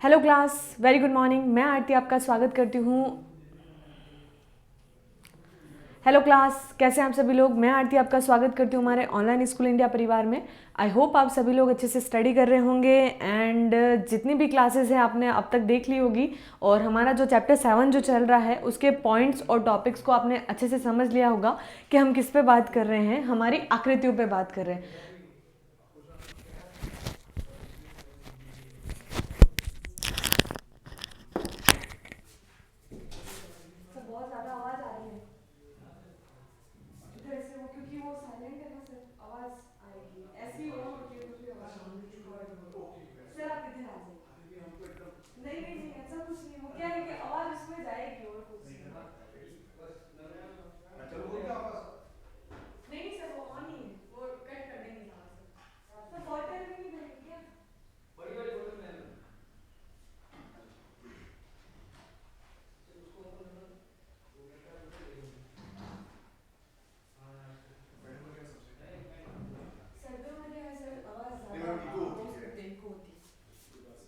Hello class, very good morning. मैं आरती आपका स्वागत करती हूँ। हेलो क्लास, कैसे हैं आप सभी लोग। मैं आरती आपका स्वागत करती हूँ हमारे ऑनलाइन स्कूल इंडिया परिवार में। आई होप आप सभी लोग अच्छे से स्टडी कर रहे होंगे एंड जितनी भी क्लासेस हैं आपने अब तक देख ली होगी और हमारा जो चैप्टर 7 जो चल रहा है उसके पॉइंट्स और टॉपिक्स को आपने अच्छे से समझ लिया होगा कि हम किस पे बात कर रहे हैं। हमारी आकृतियों पे बात कर रहे हैं। सर बहुत ज़्यादा आवाज़ आ रही है इधर से, वो क्योंकि वो साइलेंट है ना सर, आवाज़ आएगी। ऐसी ऑन होती है तो फिर आवाज़ आएगी। सर आप इधर आ जाइए। नहीं नहीं नहीं, ऐसा कुछ नहीं। वो क्या है कि आवाज़ उसमें जाएगी और कुछ नहीं। नहीं नहीं सर, वो ऑन ही है, वो कट कर देंगे यहाँ से। सर बॉटल में नहीं भरेंगे क्या? बड़ी वाली बोतल में है ना? सर्दियों में क्या है सर, आवाज़ ज़्यादा हो सकती है, इको होती है।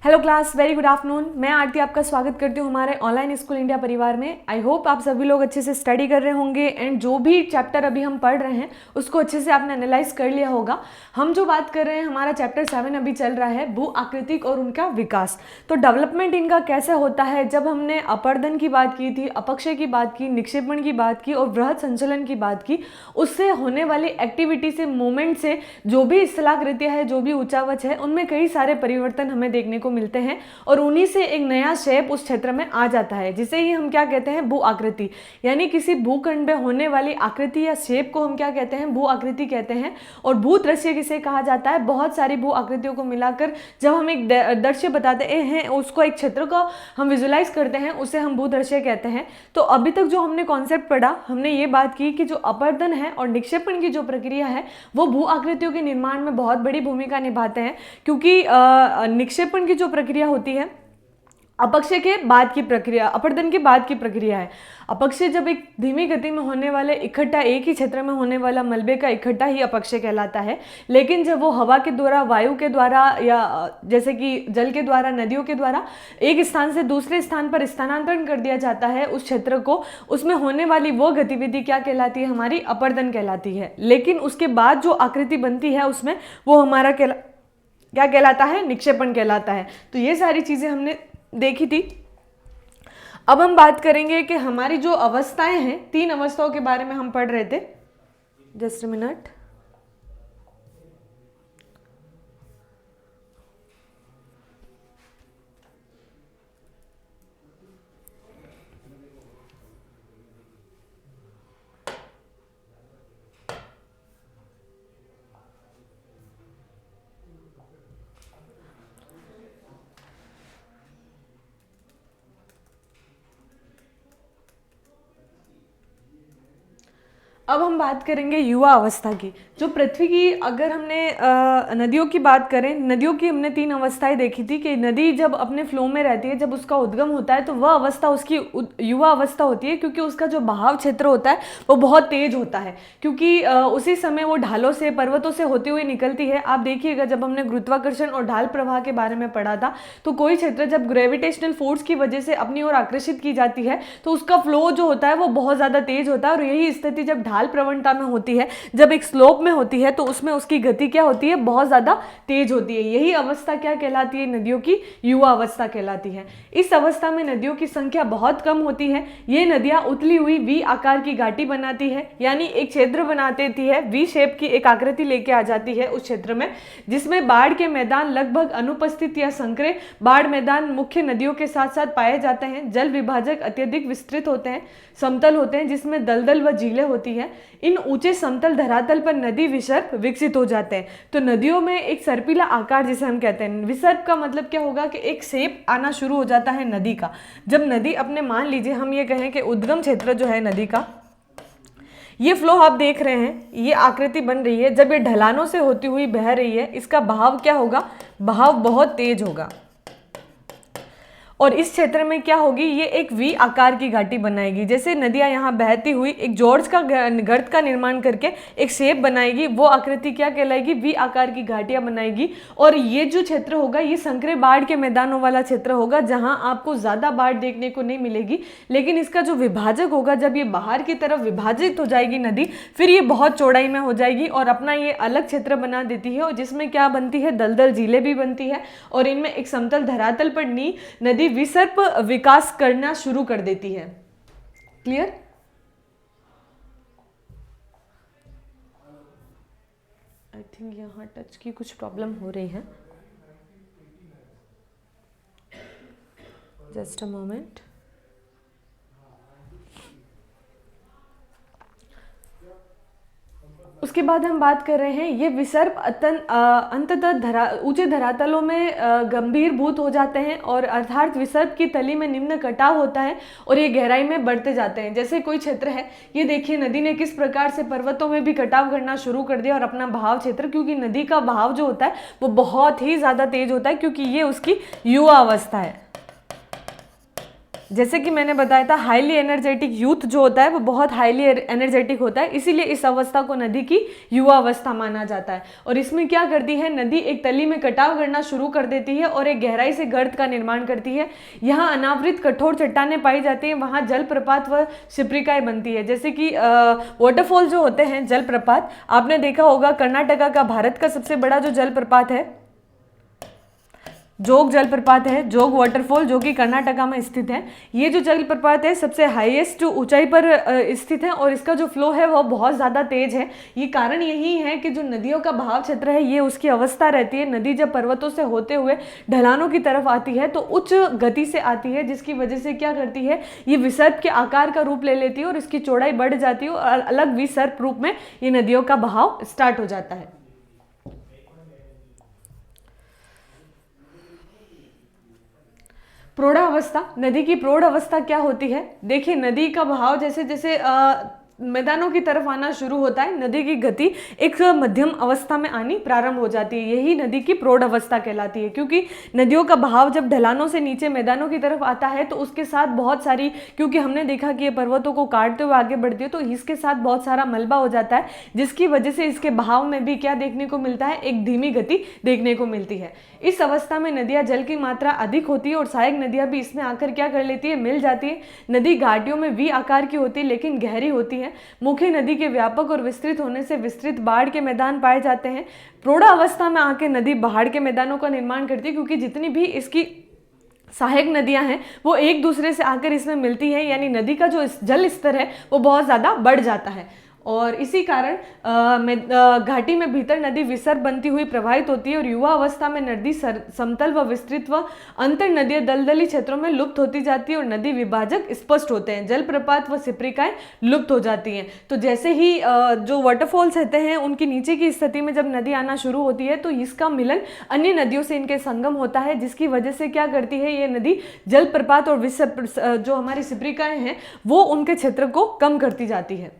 Hello class, very good afternoon. मैं आरती आपका स्वागत करती हूँ हमारे ऑनलाइन स्कूल इंडिया परिवार में। आई होप आप सभी लोग अच्छे से स्टडी कर रहे होंगे एंड जो भी चैप्टर अभी हम पढ़ रहे हैं उसको अच्छे से आपने एनालाइज कर लिया होगा। हम जो बात कर रहे हैं, हमारा चैप्टर 7 अभी चल रहा है, भू आकृतिक और उनका विकास। तो डेवलपमेंट इनका कैसे होता है। जब हमने अपर्दन की बात की थी, अपक्षय की बात की, निक्षेपण की बात की और बृहद संचलन की बात की, उससे होने वाली एक्टिविटी से, मूवमेंट से जो भी स्थलाकृतियाँ है, जो भी ऊंचावच है, उनमें कई सारे परिवर्तन हमें देखने को मिलते हैं और उन्हीं से एक नया शेप उस क्षेत्र में आ जाता है, जिसे ही हम क्या कहते हैं, भू आकृति। यानी किसी भूखंड में होने वाली आकृति या शेप को हम क्या कहते हैं, भू आकृति कहते हैं। और भू दृश्य किसे कहा जाता है, बहुत सारी भू आकृतियों को मिलाकर जब हम एक दृश्य बताते हैं, उसको एक क्षेत्र को हम विजुलाइज करते हैं, उसे हम भू दृश्य कहते हैं। तो अभी तक जो हमने कॉन्सेप्ट पढ़ा, हमने ये बात की कि जो अपर्दन है और निक्षेपण की जो प्रक्रिया है वो भू आकृतियों के निर्माण में बहुत बड़ी भूमिका निभाते हैं। क्योंकि निक्षेपण की जो प्रक्रिया होती है अपक्षय के बाद की प्रक्रिया, अपर्दन के बाद की प्रक्रिया है। अपक्षय जब एक धीमी गति में होने वाले इकट्ठा, एक ही क्षेत्र में होने वाला मलबे का इकट्ठा ही अपक्षय कहलाता है। लेकिन जब वो हवा के द्वारा, वायु के द्वारा या जैसे कि जल के द्वारा, नदियों के द्वारा एक स्थान से दूसरे स्थान पर स्थानांतरण कर दिया जाता है उस क्षेत्र को, उसमें होने वाली वो गतिविधि क्या कहलाती है, हमारी अपर्दन कहलाती है। लेकिन उसके बाद जो आकृति बनती है उसमें वो हमारा क्या कहलाता है, निक्षेपण कहलाता है। तो ये सारी चीजें हमने देखी थी। अब हम बात करेंगे कि हमारी जो अवस्थाएं हैं, 3 अवस्थाओं के बारे में हम पढ़ रहे थे। Just a minute. अब हम बात करेंगे युवा अवस्था की। जो पृथ्वी की, अगर हमने नदियों की बात करें, नदियों की हमने 3 अवस्थाएं देखी थी कि नदी जब अपने फ्लो में रहती है, जब उसका उद्गम होता है तो वह अवस्था उसकी युवा अवस्था होती है, क्योंकि उसका जो बहाव क्षेत्र होता है वो बहुत तेज होता है। क्योंकि उसी समय वो ढालों से, पर्वतों से होती हुई निकलती है। आप देखिएगा जब हमने गुरुत्वाकर्षण और ढाल प्रवाह के बारे में पढ़ा था, तो कोई क्षेत्र जब ग्रेविटेशनल फोर्स की वजह से अपनी ओर आकर्षित की जाती है तो उसका फ्लो जो होता है वो बहुत ज़्यादा तेज होता है। और यही स्थिति जब ढाल प्रवणता में होती है, जब एक स्लोप में होती है, तो उसमें उसकी गति क्या होती है, बहुत ज्यादा तेज होती है। यही अवस्था क्या कहलाती है, नदियों की युवा अवस्था कहलाती है। इस अवस्था में नदियों की संख्या बहुत कम होती है। ये नदियां उतली हुई वी आकार की घाटी बनाती है, यानी एक क्षेत्र बना देती है, वी शेप की एक आकृति लेके आ जाती है उस क्षेत्र में, जिसमें बाढ़ के मैदान लगभग अनुपस्थित या संकरे बाढ़ मैदान मुख्य नदियों के साथ साथ पाए जाते हैं। जल विभाजक अत्यधिक विस्तृत होते हैं, समतल होते हैं, जिसमें दलदल व झीलें होती है। इन ऊंचे समतल धरातल पर नदी विसर्प विकसित हो जाते हैं। तो नदियों में एक सर्पिला आकार जिसे हम कहते हैं, विसर्प का मतलब क्या होगा कि एक शेप आना शुरू हो जाता है नदी का। जब नदी अपने, मान लीजिए हम ये कहें कि उद्गम क्षेत्र जो है नदी का, ये फ्लो आप देख रहे हैं, ये आकृति बन रही है, जब ये ढलानों से होती हुई बह रही है, इसका बहाव क्या होगा, बहाव बहुत तेज होगा। और इस क्षेत्र में क्या होगी, ये एक वी आकार की घाटी बनाएगी। जैसे नदियां यहाँ बहती हुई एक जॉर्ज का गर्त का निर्माण करके एक शेप बनाएगी, वो आकृति क्या कहलाएगी, वी आकार की घाटियां बनाएगी। और ये जो क्षेत्र होगा ये संकरे बाढ़ के मैदानों वाला क्षेत्र होगा, जहां आपको ज्यादा बाढ़ देखने को नहीं मिलेगी। लेकिन इसका जो विभाजक होगा, जब ये बाहर की तरफ विभाजित हो जाएगी नदी, फिर ये बहुत चौड़ाई में हो जाएगी और अपना ये अलग क्षेत्र बना देती है, और जिसमें क्या बनती है, दलदल झीलें भी बनती है, और इनमें एक समतल धरातल पर नदी विसर्प विकास करना शुरू कर देती है। क्लियर? आई थिंक यहां टच की कुछ प्रॉब्लम हो रही है, जस्ट अ मोमेंट। उसके बाद हम बात कर रहे हैं, ये विसर्प अंततः ऊंचे धरातलों में गंभीरभूत हो जाते हैं, और अर्थात विसर्प की तली में निम्न कटाव होता है और ये गहराई में बढ़ते जाते हैं। जैसे कोई क्षेत्र है, ये देखिए नदी ने किस प्रकार से पर्वतों में भी कटाव करना शुरू कर दिया और अपना बहाव क्षेत्र, क्योंकि नदी का बहाव जो होता है वो बहुत ही ज्यादा तेज होता है, क्योंकि ये उसकी युवा अवस्था है। जैसे कि मैंने बताया था, हाईली एनर्जेटिक यूथ जो होता है वो बहुत हाईली एनर्जेटिक होता है, इसीलिए इस अवस्था को नदी की युवा अवस्था माना जाता है। और इसमें क्या करती है, नदी एक तली में कटाव करना शुरू कर देती है और एक गहराई से गर्त का निर्माण करती है। यहाँ अनावृत कठोर चट्टानें पाई जाती हैं, वहाँ जलप्रपात व शिप्रिकाएं बनती है। जैसे कि वाटरफॉल जो होते हैं, जलप्रपात, आपने देखा होगा कर्नाटका का भारत का सबसे बड़ा जो जलप्रपात है, जोग जलप्रपात है, जोग वाटरफॉल, जो कि कर्नाटका में स्थित है। ये जो जलप्रपात है सबसे हाईएस्ट ऊंचाई पर स्थित है और इसका जो फ्लो है वो बहुत ज़्यादा तेज है। ये कारण यही है कि जो नदियों का बहाव क्षेत्र है, ये उसकी अवस्था रहती है। नदी जब पर्वतों से होते हुए ढलानों की तरफ आती है तो उच्च गति से आती है, जिसकी वजह से क्या करती है, ये विसर्प के आकार का रूप ले लेती है और इसकी चौड़ाई बढ़ जाती है और अलग विसर्प रूप में ये नदियों का बहाव स्टार्ट हो जाता है। प्रौढ़ अवस्था, नदी की प्रौढ़ अवस्था क्या होती है, देखिए नदी का बहाव जैसे जैसे मैदानों की तरफ आना शुरू होता है, नदी की गति एक मध्यम अवस्था में आनी प्रारंभ हो जाती है। यही नदी की प्रौढ़ अवस्था कहलाती है, क्योंकि नदियों का बहाव जब ढलानों से नीचे मैदानों की तरफ आता है तो उसके साथ बहुत सारी, क्योंकि हमने देखा कि ये पर्वतों को काटते हुए आगे बढ़ती है, तो इसके साथ बहुत सारा मलबा हो जाता है, जिसकी वजह से इसके बहाव में भी क्या देखने को मिलता है, एक धीमी गति देखने को मिलती है। इस अवस्था में नदियां जल की मात्रा अधिक होती है और सहायक नदियां भी इसमें आकर क्या कर लेती है, मिल जाती है। नदी घाटियों में वी आकार की होती है लेकिन गहरी होती है। मुख्य नदी के व्यापक और विस्तृत होने से विस्तृत बाढ़ के मैदान पाए जाते हैं। प्रौढ़ावस्था में आके नदी बाढ़ के मैदानों का निर्माण करती है, क्योंकि जितनी भी इसकी सहायक नदियां हैं वो एक दूसरे से आकर इसमें मिलती है, यानी नदी का जो जल स्तर है वो बहुत ज़्यादा बढ़ जाता है। और इसी कारण घाटी में भीतर नदी विसर्प बनती हुई प्रवाहित होती है और युवा अवस्था में नदी समतल व विस्तृत व अंतर नदियां दलदली क्षेत्रों में लुप्त होती जाती है और नदी विभाजक स्पष्ट होते हैं, जलप्रपात व शिप्रिकाएं लुप्त हो जाती हैं। तो जैसे ही जो वाटरफॉल्स रहते हैं उनकी नीचे की स्थिति में जब नदी आना शुरू होती है तो इसका मिलन अन्य नदियों से इनके संगम होता है, जिसकी वजह से क्या करती है, ये नदी जलप्रपात और जो हमारी शिप्रिकाएं हैं वो उनके क्षेत्र को कम करती जाती है।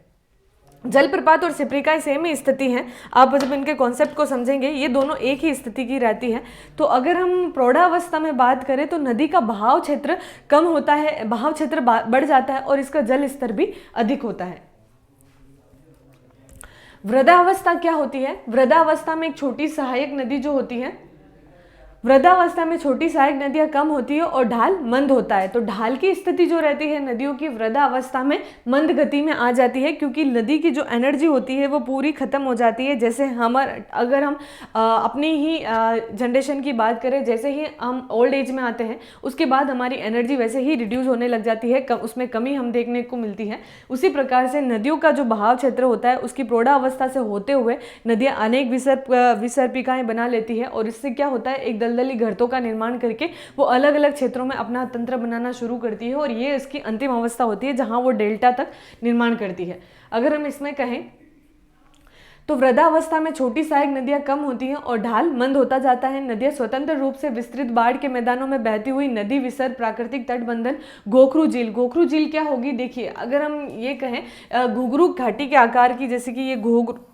जलप्रपात और शिप्रिकाएं सेम ही स्थिति हैं, आप जब इनके कॉन्सेप्ट को समझेंगे ये दोनों एक ही स्थिति की रहती है। तो अगर हम प्रौढ़ावस्था में बात करें तो नदी का बहाव क्षेत्र कम होता है, बहाव क्षेत्र बढ़ जाता है और इसका जल स्तर भी अधिक होता है। वृद्धावस्था क्या होती है, वृद्धावस्था में एक छोटी सहायक नदी जो होती है, वृद्धावस्था में छोटी सहायक नदियां कम होती है और ढाल मंद होता है। तो ढाल की स्थिति जो रहती है नदियों की वृद्धावस्था में मंद गति में आ जाती है, क्योंकि नदी की जो एनर्जी होती है वो पूरी खत्म हो जाती है। जैसे अगर हम अपनी ही जनरेशन की बात करें, जैसे ही हम ओल्ड एज में आते हैं उसके बाद हमारी एनर्जी वैसे ही रिड्यूस होने लग जाती है, उसमें कमी हम देखने को मिलती है। उसी प्रकार से नदियों का जो बहाव क्षेत्र होता है उसकी प्रौढ़ावस्था से होते हुए नदियाँ अनेक विसर्पिकाएं बना लेती है और इससे क्या होता है, एक दलदली गर्तों का निर्माण करके वो अलग अलग क्षेत्रों में अपना तंत्र बनाना शुरू करती है और ये इसकी अंतिम अवस्था होती है जहां वो डेल्टा तक निर्माण करती है। अगर हम इसमें कहें तो वृद्धावस्था में छोटी सहायक नदियां कम होती हैं और ढाल मंद होता जाता है। नदियां स्वतंत्र रूप से विस्तृत बाढ़ के मैदानों में बहती हुई नदी विसर्ग प्राकृतिक तटबंधन गोखरू झील। गोखरू झील क्या होगी, देखिए अगर हम ये कहें घुघरू घाटी के आकार की, जैसे कि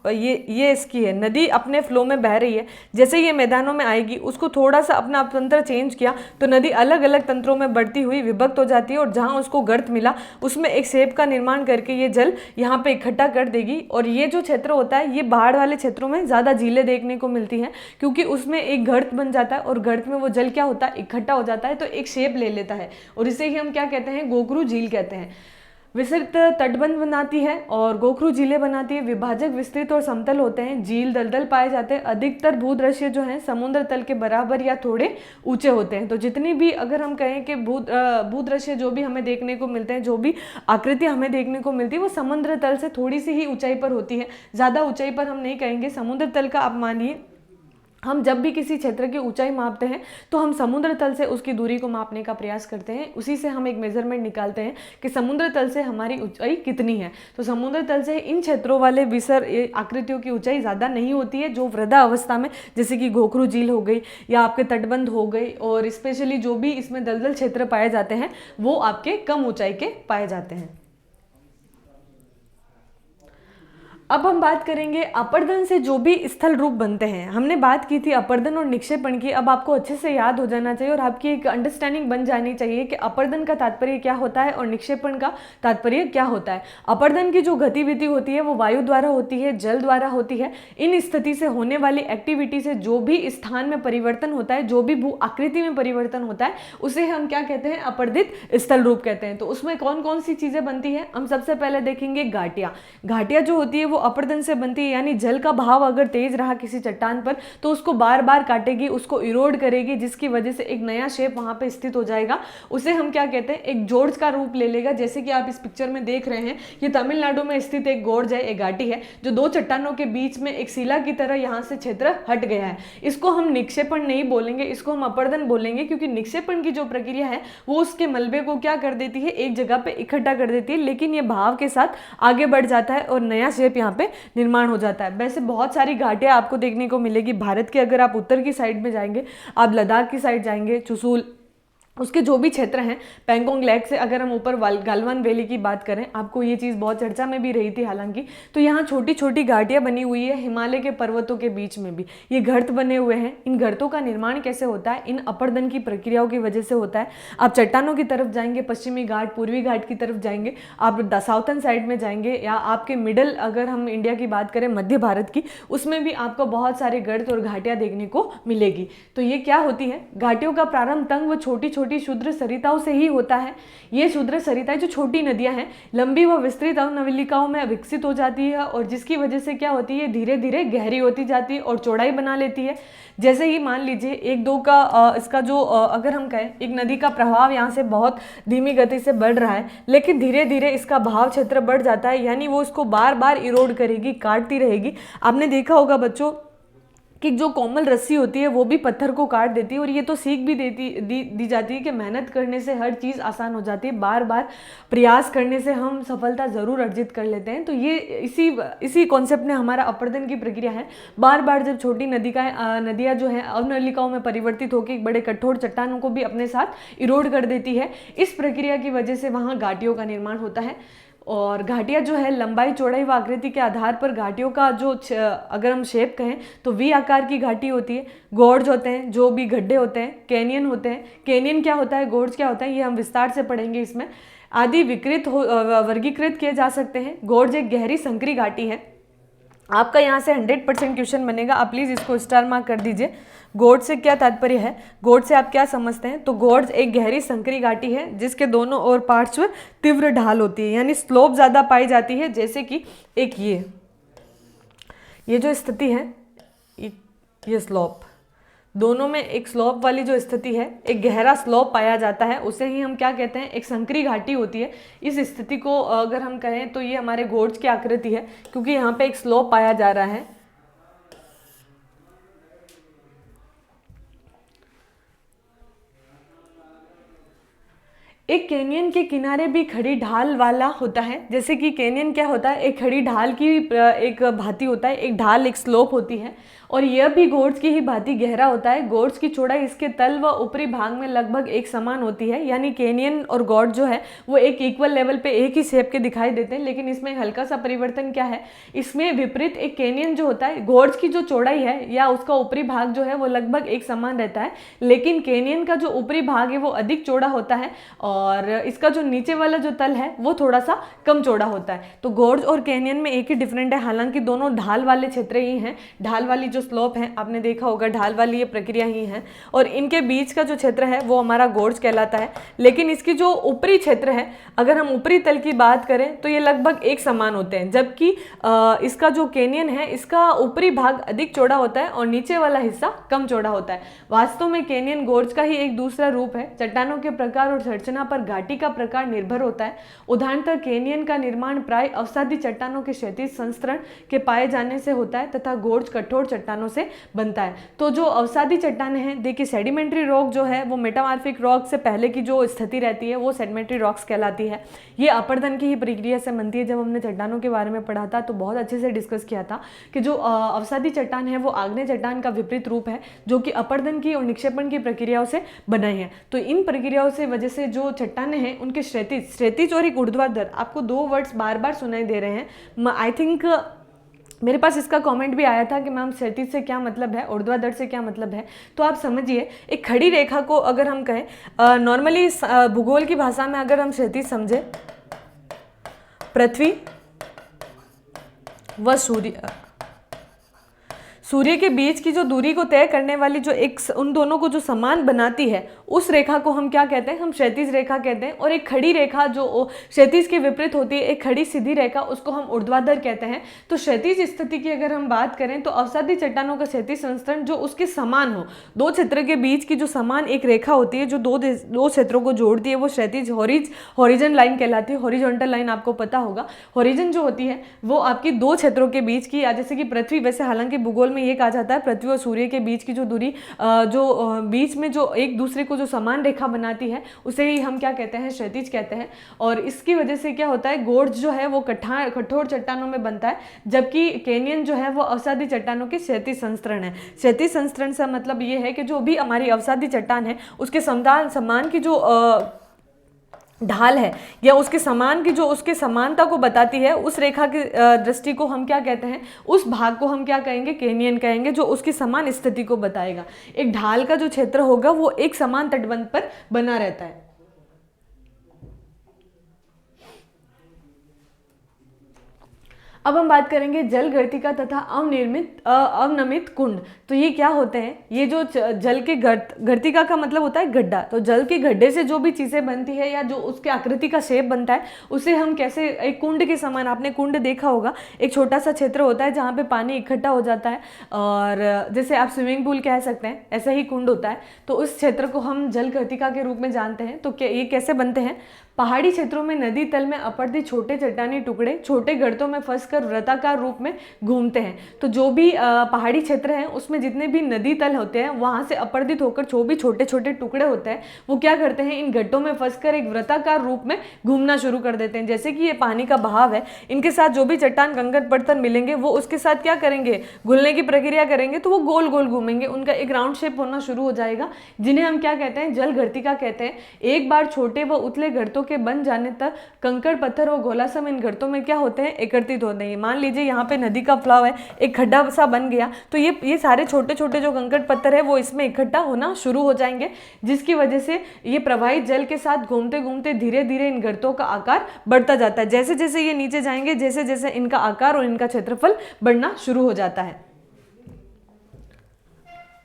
ये इसकी है, नदी अपने फ्लो में बह रही है, जैसे ये मैदानों में आएगी उसको थोड़ा सा अपना तंत्र चेंज किया तो नदी अलग अलग तंत्रों में बढ़ती हुई विभक्त हो जाती है और जहां उसको गर्त मिला उसमें एक शेप का निर्माण करके ये जल यहाँ पे इकट्ठा कर देगी। और ये जो क्षेत्र होता है ये बाढ़ वाले क्षेत्रों में ज़्यादा झीलें देखने को मिलती हैं क्योंकि उसमें एक गर्त बन जाता है और गर्त में वो जल क्या होता है, इकट्ठा हो जाता है तो एक शेप ले लेता है और इसे ही हम क्या कहते हैं, गोखरू झील कहते हैं। विस्तृत तटबंध बनाती है और गोखरू झीलें बनाती है। विभाजक विस्तृत और समतल होते हैं। झील दलदल पाए जाते हैं। अधिकतर भूदृश्य जो हैं समुद्र तल के बराबर या थोड़े ऊंचे होते हैं। तो जितनी भी अगर हम कहें कि भूदृश्य जो भी हमें देखने को मिलते हैं, जो भी आकृति हमें देखने को मिलती है वो समुद्र तल से थोड़ी सी ही ऊंचाई पर होती है, ज़्यादा ऊंचाई पर हम नहीं कहेंगे। समुद्र तल का आप मानिए हम जब भी किसी क्षेत्र की ऊंचाई मापते हैं तो हम समुद्र तल से उसकी दूरी को मापने का प्रयास करते हैं, उसी से हम एक मेजरमेंट निकालते हैं कि समुद्र तल से हमारी ऊंचाई कितनी है। तो समुद्र तल से इन क्षेत्रों वाले विसर्ग आकृतियों की ऊंचाई ज़्यादा नहीं होती है, जो वृद्धा अवस्था में जैसे कि गोखरू झील हो गई या आपके तटबंध हो गई और स्पेशली जो भी इसमें दलदल क्षेत्र पाए जाते हैं वो आपके कम ऊंचाई के पाए जाते हैं। अब हम बात करेंगे अपर्दन से जो भी स्थल रूप बनते हैं। हमने बात की थी अपर्दन और निक्षेपण की। अब आपको अच्छे से याद हो जाना चाहिए और आपकी एक अंडरस्टैंडिंग बन जानी चाहिए कि अपर्दन का तात्पर्य क्या होता है और निक्षेपण का तात्पर्य क्या होता है। अपर्दन की जो गतिविधि होती है वो वायु द्वारा होती है, जल द्वारा होती है। इन स्थिति से होने वाली एक्टिविटी से जो भी स्थान में परिवर्तन होता है, जो भी भू आकृति में परिवर्तन होता है, उसे हम क्या कहते हैं, अपर्दित स्थल रूप कहते हैं। तो उसमें कौन कौन सी चीजें बनती है, हम सबसे पहले देखेंगे घाटियां। घाटियां जो होती है वो अपर्दन से बनती है, यानी जल का बहाव अगर तेज रहा किसी चट्टान पर तो उसको बार बार काटेगी, उसको इरोड करेगी, जिसकी वजह से एक नया शेप वहां पे स्थित हो जाएगा। उसे हम क्या कहते हैं, एक जोर्ज का रूप ले लेगा। जैसे कि आप इस पिक्चर में देख रहे हैं, ये तमिलनाडु में स्थित एक गोर्ज है, एक घाटी है जो दो चट्टानों के बीच में एक शिला की तरह यहाँ से क्षेत्र हट गया है। इसको हम निक्षेपण नहीं बोलेंगे, इसको हम अपर्दन बोलेंगे, क्योंकि निक्षेपण की जो प्रक्रिया है वो उसके मलबे को क्या कर देती है, एक जगह पे इकट्ठा कर देती है, लेकिन ये भाव के साथ आगे बढ़ जाता है और नया शेप यहाँ पे निर्माण हो जाता है। वैसे बहुत सारी घाटियां आपको देखने को मिलेगी भारत के। अगर आप उत्तर की साइड में जाएंगे, आप लद्दाख की साइड जाएंगे, चुशूल, उसके जो भी क्षेत्र हैं, पैंगोंग लेक से अगर हम ऊपर गालवान वैली की बात करें, आपको ये चीज़ बहुत चर्चा में भी रही थी हालांकि, तो यहाँ छोटी छोटी घाटियाँ बनी हुई है हिमालय के पर्वतों के बीच में भी ये गर्त बने हुए हैं। इन गर्तों का निर्माण कैसे होता है, इन अपर्दन की प्रक्रियाओं की वजह से होता है। आप चट्टानों की तरफ जाएंगे, पश्चिमी घाट, पूर्वी घाट की तरफ जाएंगे, आप साउथर्न साइड में जाएंगे, या आपके मिडल, अगर हम इंडिया की बात करें मध्य भारत की, उसमें भी आपको बहुत सारे गर्त और घाटियाँ देखने को मिलेगी। तो ये क्या होती है, घाटियों का प्रारंभ तंग व छोटी छोटी क्षुद्र सरिताओं से ही होता है। ये क्षुद्र सरिताएं जो छोटी नदियां हैं, लंबी व विस्तृत अवनलिकाओं में विकसित हो जाती है और जिसकी वजह से क्या होती है, धीरे धीरे गहरी होती जाती है और चौड़ाई बना लेती है। जैसे ही मान लीजिए एक दो का इसका जो अगर हम कहें, एक नदी का प्रभाव यहाँ से बहुत धीमी गति से बढ़ रहा है, लेकिन धीरे धीरे इसका बहाव क्षेत्र बढ़ जाता है, यानी वो इसको बार बार इरोड करेगी, काटती रहेगी। आपने देखा होगा बच्चों कि जो कोमल रस्सी होती है वो भी पत्थर को काट देती है, और ये तो सीख भी दी जाती है कि मेहनत करने से हर चीज़ आसान हो जाती है, बार बार प्रयास करने से हम सफलता ज़रूर अर्जित कर लेते हैं। तो ये इसी कॉन्सेप्ट ने हमारा अपर्दन की प्रक्रिया है। बार बार जब छोटी नदियाँ जो हैं अवनलिकाओं में परिवर्तित होकर एक बड़े कठोर चट्टानों को भी अपने साथ इरोड कर देती है, इस प्रक्रिया की वजह से वहाँ घाटियों का निर्माण होता है। और घाटियाँ जो है लंबाई, चौड़ाई व आकृति के आधार पर घाटियों का जो अगर हम शेप कहें तो वी आकार की घाटी होती है। गोर्ज होते हैं, जो भी गड्ढे होते हैं, कैनियन होते हैं। कैनियन क्या होता है, गोर्ज क्या होता है, ये हम विस्तार से पढ़ेंगे इसमें। आदि वर्गीकृत किए जा सकते हैं। गोर्ज एक गहरी संकरी घाटी है। आपका यहाँ से 100% क्वेश्चन बनेगा, आप प्लीज़ इसको स्टार मार्क कर दीजिए। गोर्ज से क्या तात्पर्य है, गोर्ज से आप क्या समझते हैं? तो गोर्ज एक गहरी संकरी घाटी है जिसके दोनों ओर पार्श्व तीव्र ढाल होती है, यानी स्लोप ज़्यादा पाई जाती है। जैसे कि एक ये जो स्थिति है, ये स्लोप, दोनों में एक स्लोप वाली जो स्थिति है, एक गहरा स्लोप पाया जाता है, उसे ही हम क्या कहते हैं, एक संकरी घाटी होती है। इस स्थिति को अगर हम कहें तो ये हमारे गोर्ज की आकृति है, क्योंकि यहाँ पे एक स्लोप पाया जा रहा है। एक कैनियन के किनारे भी खड़ी ढाल वाला होता है। जैसे कि कैनियन क्या होता है, एक खड़ी ढाल की एक भांति होता है, एक ढाल एक स्लोप होती है, और यह भी गोर्ज की ही भांति गहरा होता है। गोर्ज की चौड़ाई इसके तल व ऊपरी भाग में लगभग एक समान होती है, यानी कैनियन और गोर्ज जो है वो एक इक्वल लेवल पे एक ही शेप के दिखाई देते हैं। लेकिन इसमें हल्का सा परिवर्तन क्या है, इसमें विपरीत एक कैनियन जो होता है, गोर्ज की जो चौड़ाई है या उसका ऊपरी भाग जो है वो लगभग एक समान रहता है, लेकिन कैनियन का जो ऊपरी भाग है वो अधिक चौड़ा होता है और इसका जो नीचे वाला जो तल है वो थोड़ा सा कम चौड़ा होता है। तो गोर्ज और कैनियन में एक ही डिफरेंट है, हालांकि दोनों ढाल वाले क्षेत्र ही हैं। ढाल वाली जो स्लोप है, आपने देखा होगा ढाल वाली ये प्रक्रिया ही है, और इनके बीच का जो क्षेत्र है वो हमारा गोर्ज कहलाता है। लेकिन इसकी जो ऊपरी क्षेत्र है, अगर हम ऊपरी तल की बात करें तो ये लगभग एक समान होते हैं, जबकि इसका जो कैनियन है इसका ऊपरी भाग अधिक चौड़ा होता है और नीचे वाला हिस्सा कम चौड़ा होता है। वास्तव में कैनियन गोर्ज का ही एक दूसरा रूप है। चट्टानों के प्रकार और संरचना पर घाटी का प्रकार निर्भर होता है। उदाहरणतः कैनियन का निर्माण प्राय अवसादी चट्टानों के क्षैतिज संस्करण के पाए जाने से होता है तथा गोर्ज कठोर चट्टानों से बनता है। तो जो अवसादी चट्टानें हैं, देखिए सेडिमेंट्री रॉक जो है वो मेटामॉर्फिक रॉक से पहले की जो स्थिति रहती है वो सेडिमेंट्री रॉक्स कहलाती है। ये अपरदन की ही प्रक्रिया से बनती है। जब हमने चट्टानों के बारे में पढ़ा था तो बहुत अच्छे से डिस्कस किया था कि जो अवसादी चट्टान है वो आग्नेय चट्टान का विपरीत रूप है, जो कि अपरदन की और निक्षेपण की प्रक्रियाओं से बनाई है। तो इन प्रक्रियाओं से वजह से जो चट्टानें हैं उनके क्षैतिज और एक ऊर्ध्वाधर, आपको दो वर्ड्स बार बार सुनाई दे रहे हैं। आई थिंक मेरे पास इसका कमेंट भी आया था कि मैम क्षैतिज से क्या मतलब है, ऊर्ध्वाधर से क्या मतलब है। तो आप समझिए, एक खड़ी रेखा को अगर हम कहें, नॉर्मली भूगोल की भाषा में अगर हम क्षैतिज समझे, पृथ्वी व सूर्य के बीच की जो दूरी को तय करने वाली जो एक उन दोनों को जो समान बनाती है उस रेखा को हम क्या कहते हैं, हम क्षैतिज रेखा कहते हैं। और एक खड़ी रेखा जो क्षैतिज के विपरीत होती है, एक खड़ी सीधी रेखा, उसको हम ऊर्ध्वाधर कहते हैं। तो क्षैतिज स्थिति की अगर हम बात करें तो अवसादी चट्टानों का क्षैतिज संस्करण जो उसके समान हो, दो क्षेत्र के बीच की जो समान एक रेखा होती है जो दो क्षेत्रों को जोड़ती है, वो क्षैतिज हॉरिजन लाइन कहलाती है। हॉरिजॉन्टल लाइन आपको पता होगा, हॉरिजन जो होती है वो आपकी दो क्षेत्रों के बीच की, जैसे कि पृथ्वी, वैसे हालांकि भूगोल में ये कहा जाता है पृथ्वी और सूर्य के बीच की जो दूरी, जो बीच में जो एक दूसरे को जो समान रेखा बनाती है उसे ही हम क्या कहते हैं, क्षैतिज कहते हैं। और इसकी वजह से क्या होता है, गोर्ज जो है वो कठोर चट्टानों में बनता है, जबकि कैनियन जो है वो अवसादी चट्टानों के क्षैतिज संस्करण है। क्षैतिज संस्करण से मतलब ये है कि जो भी हमारी अवसादी चट्टान है उसके समान की जो ढाल है या उसके समान की जो उसके समानता को बताती है, उस रेखा की दृष्टि को हम क्या कहते हैं, उस भाग को हम क्या कहेंगे, कैनियन कहेंगे, जो उसकी समान स्थिति को बताएगा। एक ढाल का जो क्षेत्र होगा वो एक समान तटबंध पर बना रहता है। अब हम बात करेंगे जल गर्तिका तथा अवनमित कुंड। तो ये क्या होते हैं, ये जो जल के गर्तिका का मतलब होता है गड्ढा। तो जल के गड्ढे से जो भी चीज़ें बनती है या जो उसके आकृति का शेप बनता है उसे हम कैसे, एक कुंड के समान, आपने कुंड देखा होगा, एक छोटा सा क्षेत्र होता है जहाँ पे पानी इकट्ठा हो जाता है, और जैसे आप स्विमिंग पूल कह सकते हैं, ऐसा ही कुंड होता है। तो उस क्षेत्र को हम जल गर्तिका के रूप में जानते हैं। तो ये कैसे बनते हैं, पहाड़ी क्षेत्रों में नदी तल में अपरदित छोटे चट्टानी टुकड़े छोटे गर्तों में फंसकर वृत्ताकार रूप में घूमते हैं। तो जो भी पहाड़ी क्षेत्र हैं उसमें जितने भी नदी तल होते हैं वहाँ से अपरदित होकर जो भी छोटे छोटे टुकड़े होते हैं वो क्या करते हैं, इन गड्ढों में फंसकर एक वृत्ताकार रूप में घूमना शुरू कर देते हैं। जैसे कि ये पानी का बहाव है, इनके साथ जो भी चट्टान कंकड़ पत्थर मिलेंगे वो उसके साथ क्या करेंगे, घुलने की प्रक्रिया करेंगे, तो वो गोल गोल घूमेंगे, उनका एक राउंड शेप होना शुरू हो जाएगा, जिन्हें हम क्या कहते हैं, जल गर्तिका कहते हैं। एक बार छोटे व उतले गर्तों के बन जाने तक कंकड़ पत्थर और गोलासम इन गर्तों में क्या होते हैं, एकत्रित होते हैं। मान लीजिए यहाँ पे नदी का फ्लो है, एक खड्डा सा बन गया, तो ये सारे छोटे छोटे जो कंकड़ पत्थर है वो इसमें इकट्ठा होना शुरू हो जाएंगे, जिसकी वजह से ये प्रवाहित जल के साथ घूमते घूमते धीरे धीरे इन गर्तों का आकार बढ़ता जाता है। जैसे जैसे ये नीचे जाएंगे, जैसे जैसे इनका आकार और इनका क्षेत्रफल बढ़ना शुरू हो जाता है,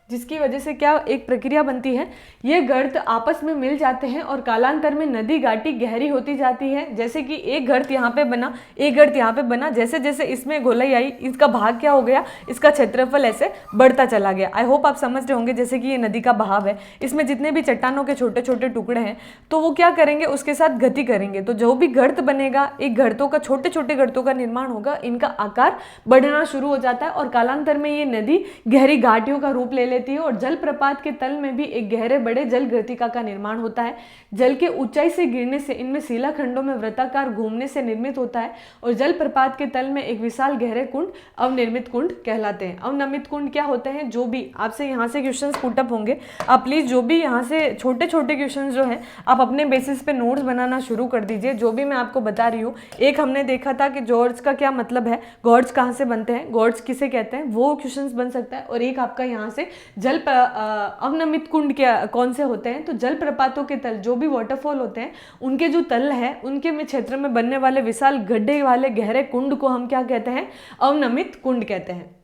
जिसकी वजह से क्या एक प्रक्रिया बनती है, ये गर्त आपस में मिल जाते हैं और कालांतर में नदी घाटी गहरी होती जाती है। जैसे कि एक गर्त यहाँ पे बना, एक गर्त यहाँ पे बना, जैसे जैसे इसमें गोलाई आई, इसका भाग क्या हो गया, इसका क्षेत्रफल ऐसे बढ़ता चला गया। आई होप आप समझ रहे होंगे। जैसे कि ये नदी का बहाव है, इसमें जितने भी चट्टानों के छोटे छोटे टुकड़े हैं तो वो क्या करेंगे, उसके साथ गति करेंगे। तो जो भी गर्त बनेगा, एक गर्तों का, छोटे छोटे गर्तों का निर्माण होगा, इनका आकार बढ़ना शुरू हो जाता है और कालांतर में ये नदी गहरी घाटियों का रूप ले लेती है और जलप्रपात के तल में भी एक गहरे बड़े जल ग्रथिका का निर्माण होता है। जल के ऊंचाई से गिरने से इनमें शिलाखंडों में वृत्ताकार घूमने से निर्मित होता है और जलप्रपात के तल में एक विशाल गहरे कुंड अवनिर्मित कुंड कहलाते हैं। अवनमित कुंड क्या होते हैं? जो भी आपसे यहाँ से क्वेश्चन पुटअप होंगे, आप प्लीज जो भी यहाँ से छोटे छोटे क्वेश्चन जो है आप अपने बेसिस पे नोट्स बनाना शुरू कर दीजिए। जो भी मैं आपको बता रही हूँ, एक हमने देखा था कि जॉर्ज का क्या मतलब है, गॉर्ड्स कहाँ से बनते हैं, गॉर्ड्स किसे कहते हैं, वो क्वेश्चंस बन सकता है। और एक आपका यहाँ से अवनमित कुंड क्या कौन से होते हैं, तो जलप्रपातों के तल जो भी वाटरफॉल होते हैं उनके जो तल है उनके में क्षेत्र में बनने वाले विशाल गड्ढे वाले गहरे कुंड को हम क्या कहते हैं? अवनमित कुंड कहते हैं।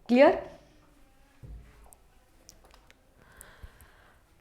क्लियर?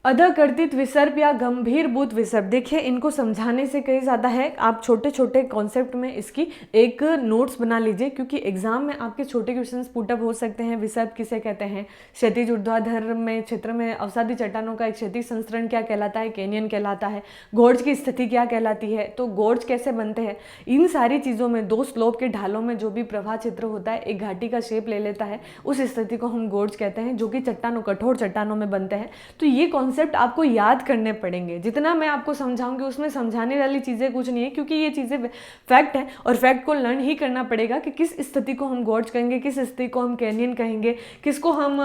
अधकर्तित विसर्प या गंभीरभूत विसर्प, देखिए इनको समझाने से कहीं ज़्यादा है, आप छोटे छोटे कॉन्सेप्ट में इसकी एक नोट्स बना लीजिए, क्योंकि एग्जाम में आपके छोटे क्वेश्चंस पुटअप हो सकते हैं। विसर्प किसे कहते हैं? क्षैतिज ऊर्ध्वाधर में क्षेत्र में अवसादी चट्टानों का एक क्षैतिज संस्करण क्या कहलाता है? कैनियन कहलाता है। गोर्ज की स्थिति क्या कहलाती है? तो गोर्ज कैसे बनते हैं? इन सारी चीज़ों में दो स्लोप के ढालों में जो भी प्रवाह चित्र होता है एक घाटी का शेप ले लेता है, उस स्थिति को हम गोर्ज कहते हैं, जो कि चट्टानों कठोर चट्टानों में बनते हैं। तो ये कॉन्सेप्ट आपको याद करने पड़ेंगे। जितना मैं आपको समझाऊंगी उसमें समझाने वाली चीजें कुछ नहीं है, क्योंकि ये चीजें फैक्ट है और फैक्ट को लर्न ही करना पड़ेगा कि किस स्थिति को हम गॉर्ज कहेंगे, किस स्थिति को हम कैनियन कहेंगे, किसको हम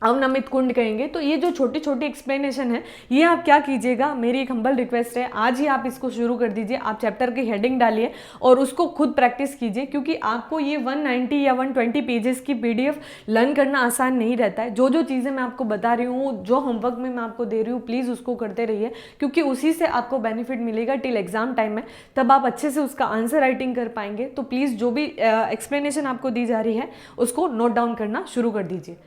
अवनमित कुंड कहेंगे। तो ये जो छोटी छोटी एक्सप्लेनेशन है ये आप क्या कीजिएगा, मेरी एक हम्बल रिक्वेस्ट है, आज ही आप इसको शुरू कर दीजिए। आप चैप्टर की हेडिंग डालिए और उसको खुद प्रैक्टिस कीजिए, क्योंकि आपको ये 190 या 120 पेजेस की पीडीएफ लर्न करना आसान नहीं रहता है। जो जो चीज़ें मैं आपको बता रही हूँ, जो होमवर्क में मैं आपको दे रही हूँ, प्लीज़ उसको करते रहिए, क्योंकि उसी से आपको बेनिफिट मिलेगा टिल एग्जाम टाइम में, तब आप अच्छे से उसका आंसर राइटिंग कर पाएंगे। तो प्लीज़ जो भी एक्सप्लेनेशन आपको दी जा रही है उसको नोट डाउन करना शुरू कर दीजिए।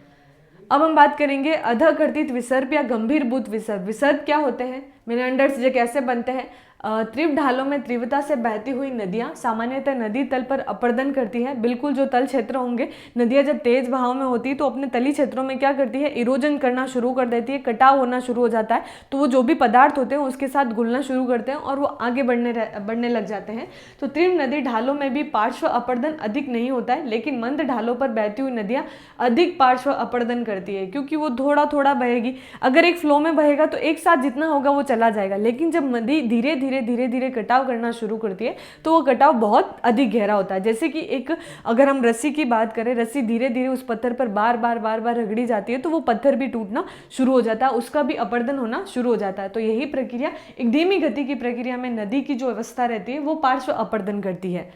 अब हम बात करेंगे अधकर्तित विसर्प या गंभीरभूत विसर्प। विसर्प क्या होते हैं, मेंडर्स ये कैसे बनते हैं? तीव्र ढालों में तीव्रता से बहती हुई नदियां सामान्यतः नदी तल पर अपर्दन करती है। बिल्कुल जो तल क्षेत्र होंगे, नदियां जब तेज बहाव में होती है तो अपने तली क्षेत्रों में क्या करती है? इरोजन करना शुरू कर देती है, कटाव होना शुरू हो जाता है। तो वो जो भी पदार्थ होते हैं उसके साथ घुलना शुरू करते हैं और वो आगे बढ़ने लग जाते हैं। तो तीव्र नदी ढालों में भी पार्श्व अपर्दन अधिक नहीं होता है, लेकिन मंद ढालों पर बहती हुई नदियां अधिक पार्श्व अपर्दन करती है, क्योंकि वो थोड़ा थोड़ा बहेगी। अगर एक फ्लो में बहेगा तो एक साथ जितना होगा वो चला जाएगा, लेकिन जब नदी धीरे धीरे कटाव करना शुरू करती है तो वो कटाव बहुत अधिक गहरा होता है। जैसे कि एक अगर हम रस्सी की बात करें, रस्सी धीरे धीरे उस पत्थर पर बार बार रगड़ी जाती है तो वो पत्थर भी टूटना शुरू हो जाता है, उसका भी अपर्दन होना शुरू हो जाता है। तो यही प्रक्रिया एक धीमी गति की प्रक्रिया में नदी की जो अवस्था रहती है वो पार्श्व अपर्दन करती है।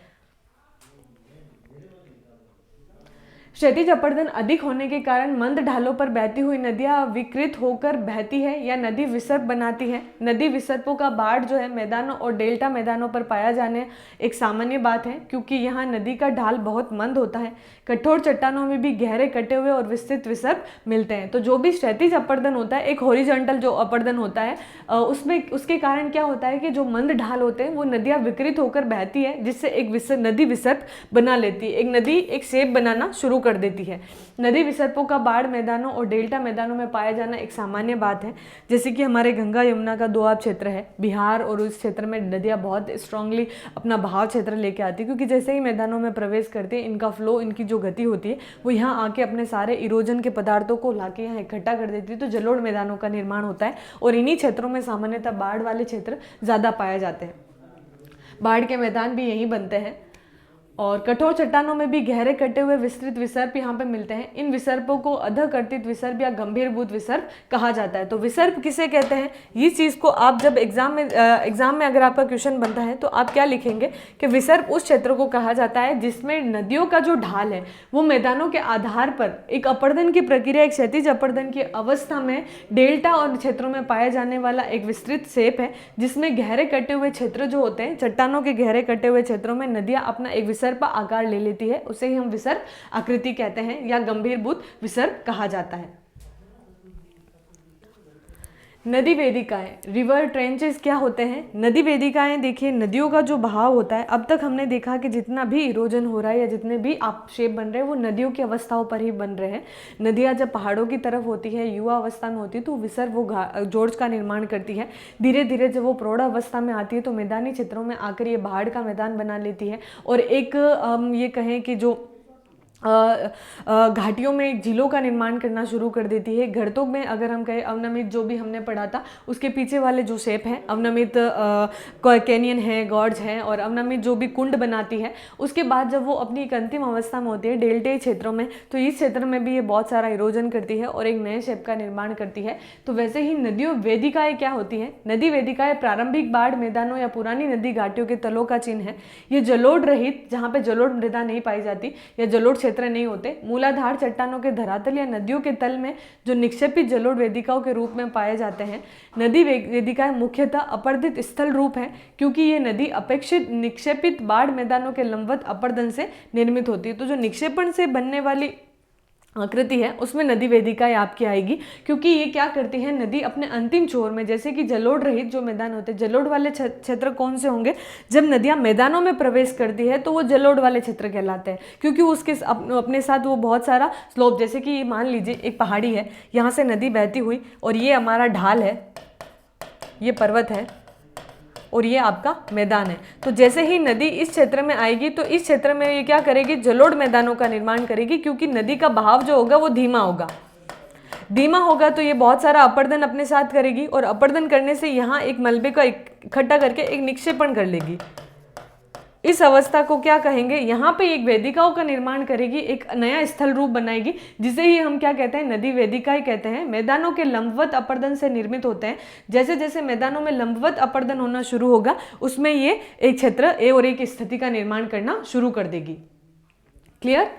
क्षैतिज अपर्दन अधिक होने के कारण मंद ढालों पर बहती हुई नदियां विकृत होकर बहती है या नदी विसर्प बनाती है। नदी विसर्पों का बाढ़ जो है मैदानों और डेल्टा मैदानों पर पाया जाने एक सामान्य बात है, क्योंकि यहाँ नदी का ढाल बहुत मंद होता है। कठोर चट्टानों में भी गहरे कटे हुए और विस्तृत विसर्प मिलते हैं। तो जो भी क्षैतिज अपर्दन होता है, एक हॉरिजॉन्टल जो अपर्दन होता है, उसमें उसके कारण क्या होता है कि जो मंद ढाल होते हैं वो नदियाँ विकृत होकर बहती है, जिससे एक नदी विसर्प बना लेती है। एक नदी एक शेप बनाना शुरू कर देती है। नदी विसर्पों का बाढ़ मैदानों और डेल्टा मैदानों में पाया जाना एक सामान्य बात है। जैसे कि हमारे गंगा यमुना का दोआब क्षेत्र है बिहार, और उस क्षेत्र में नदियाँ बहुत स्ट्रांगली अपना बहाव क्षेत्र लेके आती है, क्योंकि जैसे ही मैदानों में प्रवेश करते हैं इनका फ्लो, इनकी जो गति होती है वो यहाँ आके अपने सारे इरोजन के पदार्थों को लाके यहाँ इकट्ठा कर देती है। तो जलोढ़ मैदानों का निर्माण होता है और इन्हीं क्षेत्रों में सामान्यतः बाढ़ वाले क्षेत्र ज़्यादा पाए जाते हैं। बाढ़ के मैदान भी यहीं बनते हैं। और कठोर चट्टानों में भी गहरे कटे हुए विस्तृत विसर्प यहाँ पे मिलते हैं। इन विसर्पों को अधकर्तित विसर्प या गंभीरभूत विसर्प कहा जाता है। तो विसर्प किसे कहते हैं, ये चीज़ को आप जब एग्जाम में अगर आपका क्वेश्चन बनता है तो आप क्या लिखेंगे कि विसर्प उस क्षेत्र को कहा जाता है जिसमें नदियों का जो ढाल है वो मैदानों के आधार पर एक अपर्दन की प्रक्रिया, एक क्षैतिज अपर्दन की अवस्था में डेल्टा और क्षेत्रों में पाया जाने वाला एक विस्तृत शेप है, जिसमें गहरे कटे हुए क्षेत्र जो होते हैं, चट्टानों के गहरे कटे हुए क्षेत्रों में नदियाँ अपना एक विसर्प आकार ले लेती है। उसे ही हम विसर्प आकृति कहते हैं या गंभीरभूत विसर्प कहा जाता है। नदी वेदिकाएं, रिवर ट्रेंचेस क्या होते हैं? नदी वेदिकाएं, देखिए नदियों का जो बहाव होता है, अब तक हमने देखा कि जितना भी इरोजन हो रहा है या जितने भी आप शेप बन रहे हैं वो नदियों की अवस्थाओं पर ही बन रहे हैं। नदियां जब पहाड़ों की तरफ होती है, युवा अवस्था में होती है, तो विसर्प वो जॉर्ज का निर्माण करती है। धीरे धीरे जब वो प्रौढ़ अवस्था में आती है तो मैदानी क्षेत्रों में आकर ये पहाड़ का मैदान बना लेती है। और एक ये कहें कि जो घाटियों में झीलों का निर्माण करना शुरू कर देती है। गर्तों में अगर हम कहें अवनमित, जो भी हमने पढ़ा था उसके पीछे वाले जो शेप हैं, अवनमित कैनियन है, गॉर्ज है, और अवनमित जो भी कुंड बनाती है, उसके बाद जब वो अपनी एक अंतिम अवस्था में होती है डेल्टे क्षेत्रों में, तो इस क्षेत्र में भी ये बहुत सारा इरोजन करती है और एक नए शेप का निर्माण करती है। तो वैसे ही नदियों वेदिकाएं क्या होती हैं? नदी वेदिकाएं प्रारंभिक बाढ़ मैदानों या पुरानी नदी घाटियों के तलों का चिन्ह है। ये जलोढ़ रहित, जहाँ पे जलोढ़ मृदा नहीं पाई जाती या जलोढ़ क्षेत्र नहीं होते, मूलाधार चट्टानों के धरातल या नदियों के तल में जो निक्षेपित जलोढ़ वेदिकाओं के रूप में पाए जाते हैं। नदी वेदिकाएं मुख्यतः अपर्दित स्थल रूप है, क्योंकि ये नदी अपेक्षित निक्षेपित बाढ़ मैदानों के लंबवत अपर्दन से निर्मित होती है। तो जो निक्षेपण से बनने वाली आकृति है उसमें नदी वेदिकाएं आपकी आएगी, क्योंकि ये क्या करती है, नदी अपने अंतिम छोर में, जैसे कि जलोढ़ रहित जो मैदान होते हैं, जलोढ़ वाले क्षेत्र कौन से होंगे? जब नदियां मैदानों में प्रवेश करती है तो वो जलोढ़ वाले क्षेत्र कहलाते हैं, क्योंकि उसके अपने साथ वो बहुत सारा स्लोप, जैसे कि मान लीजिए एक पहाड़ी है, यहाँ से नदी बहती हुई और ये हमारा ढाल है, ये पर्वत है और ये आपका मैदान है। तो जैसे ही नदी इस क्षेत्र में आएगी तो इस क्षेत्र में ये क्या करेगी? जलोढ़ मैदानों का निर्माण करेगी, क्योंकि नदी का बहाव जो होगा वो धीमा होगा तो ये बहुत सारा अपर्दन अपने साथ करेगी, और अपर्दन करने से यहाँ एक मलबे का इकट्ठा करके एक निक्षेपण कर लेगी। इस अवस्था को क्या कहेंगे? यहाँ पे एक वेदिकाओं का निर्माण करेगी, एक नया स्थल रूप बनाएगी, जिसे ही हम क्या कहते हैं? नदी वेदिकाएं कहते हैं। मैदानों के लंबवत अपर्दन से निर्मित होते हैं। जैसे जैसे मैदानों में लंबवत अपर्दन होना शुरू होगा, उसमें ये एक क्षेत्र ए और ए की स्थिति का निर्माण करना शुरू कर देगी। क्लियर?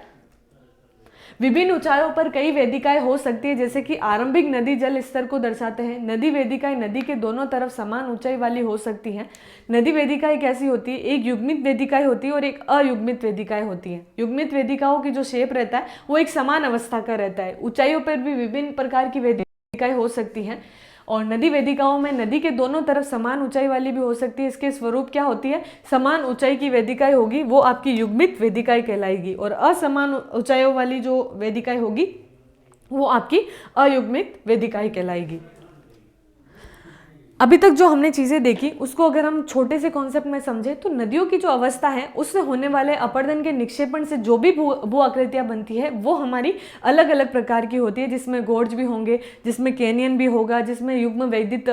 विभिन्न ऊंचाइयों पर कई वेदिकाएं हो सकती है, जैसे कि आरंभिक नदी जल स्तर को दर्शाते हैं। नदी वेदिकाएं नदी के दोनों तरफ समान ऊंचाई वाली हो सकती हैं। नदी वेदिकाएं कैसी होती है? एक युग्मित वेदिकाएं होती है और एक अयुग्मित वेदिकाएं होती हैं। युग्मित वेदिकाओं की जो शेप रहता है वो एक समान अवस्था का रहता है। ऊंचाइयों पर भी विभिन्न प्रकार की वेदिकाएं हो सकती हैं, और नदी वेदिकाओं में नदी के दोनों तरफ समान ऊंचाई वाली भी हो सकती है। इसके स्वरूप क्या होती है? समान ऊंचाई की वेदिकाएं होगी, वो आपकी युग्मित वेदिकाएं कहलाएगी, और असमान ऊंचाइयों वाली जो वेदिकाएं होगी वो आपकी अयुग्मित वेदिकाएं कहलाएगी। अभी तक जो हमने चीज़ें देखी उसको अगर हम छोटे से कॉन्सेप्ट में समझे तो नदियों की जो अवस्था है उससे होने वाले अपर्दन के निक्षेपण से जो भी भू आकृतियाँ बनती है वो हमारी अलग अलग प्रकार की होती है, जिसमें गोर्ज भी होंगे, जिसमें कैनियन भी होगा, जिसमें युग्म वैदित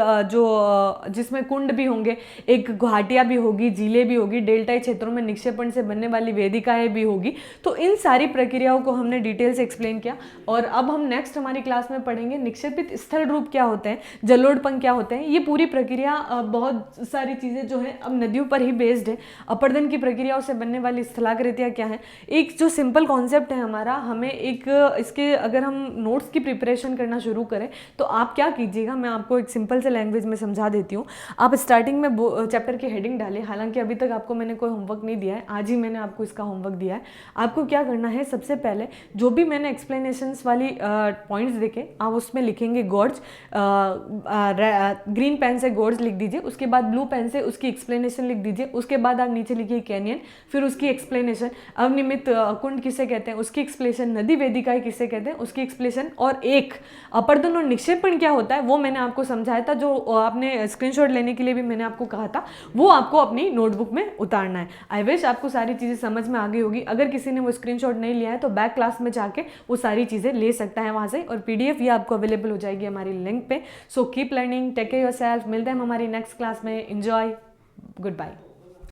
जिसमें कुंड भी होंगे, एक घाटियाँ भी होगी, झीलें भी होगी, डेल्टाई क्षेत्रों में निक्षेपण से बनने वाली वेदिकाएँ भी होगी। तो इन सारी प्रक्रियाओं को हमने डिटेल से एक्सप्लेन किया, और अब हम नेक्स्ट हमारी क्लास में पढ़ेंगे निक्षेपित स्थल रूप क्या होते हैं, जलोढ़पन क्या होते हैं। ये पूरी प्रक्रिया बहुत सारी चीज़ें जो है अब नदियों पर ही बेस्ड है। अपर्दन की प्रक्रियाओं से बनने वाली स्थलाकृतियाँ क्या है, एक जो सिंपल कॉन्सेप्ट है हमारा, हमें एक इसके अगर हम नोट्स की प्रिपरेशन करना शुरू करें तो आप क्या कीजिएगा, मैं आपको एक सिंपल से लैंग्वेज में समझा देती हूँ। आप स्टार्टिंग में चैप्टर की हेडिंग डालें, हालांकि अभी तक आपको मैंने कोई होमवर्क नहीं दिया है, आज ही मैंने आपको इसका होमवर्क दिया है। आपको क्या करना है, सबसे पहले जो भी मैंने एक्सप्लेनेशंस वाली पॉइंट्स देखे आप उसमें लिखेंगे गोर्ज, ग्रीन पेन से गोर्ज लिख दीजिए, उसके बाद ब्लू पेन से उसकी एक्सप्लेनेशन लिख दीजिए, उसके बाद आप नीचे लिखिए कैनियन, फिर उसकी एक्सप्लेनेशन, अवनिमित कुंड किसे कहते हैं उसकी एक्सप्लेनेशन, नदी वेदिकाएं किसे कहते हैं उसकी एक्सप्लेनेशन, और एक अपर्दन और निक्षेपण क्या होता है वो मैंने आपको समझाया था, जो आपने स्क्रीनशॉट लेने के लिए भी मैंने आपको कहा था, वो आपको अपनी नोटबुक में उतारना है। आई विश आपको सारी चीज़ें समझ में आ गई होगी। अगर किसी ने वो स्क्रीनशॉट नहीं लिया है तो बैक क्लास में जाके वो सारी चीज़ें ले सकता है वहाँ से, और PDF ये आपको अवेलेबल हो जाएगी हमारी लिंक पे। So keep learning, take care yourself, मिलते हैं हम हमारी नेक्स्ट क्लास में। Enjoy, good bye.